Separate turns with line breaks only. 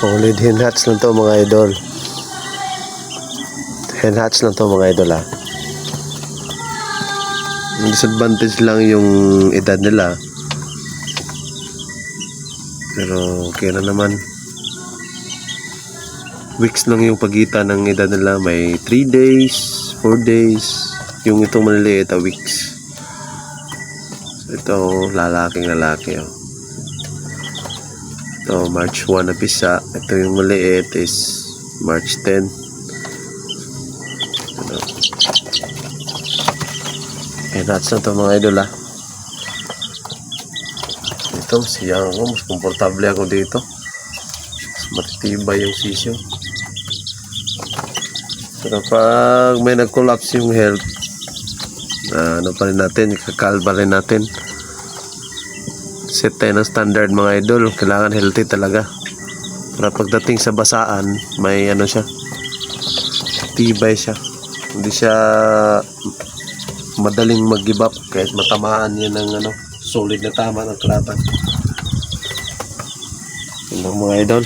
Solid hen hatch lang to mga idol. Hen hatch lang to mga idol ha. Ang disadvantage lang yung edad nila. Pero okay na naman. Weeks lang yung pagitan ng edad nila. May 3 days, 4 days. Yung itong maliliit, weeks. So, ito, lalaking lalaki. Oh. Ito, March 1 na pisa. Ito yung maliit is March 10. Ano. Nuts na ito mga idol ha. Ito, siyang ako. Mas komportable ako dito. Mas matitibay yung sisyo. Pero pag may nag-collapse yung health, ano pa rin natin, ikakalba rin natin. Set tayo ng standard mga idol. Kailangan healthy talaga. Para pagdating sa basaan, may ano siya, tibay siya. Hindi siya madaling mag-give up kahit matamaan yan ng ano, solid na tama ng klatan. Yun lang mga idol.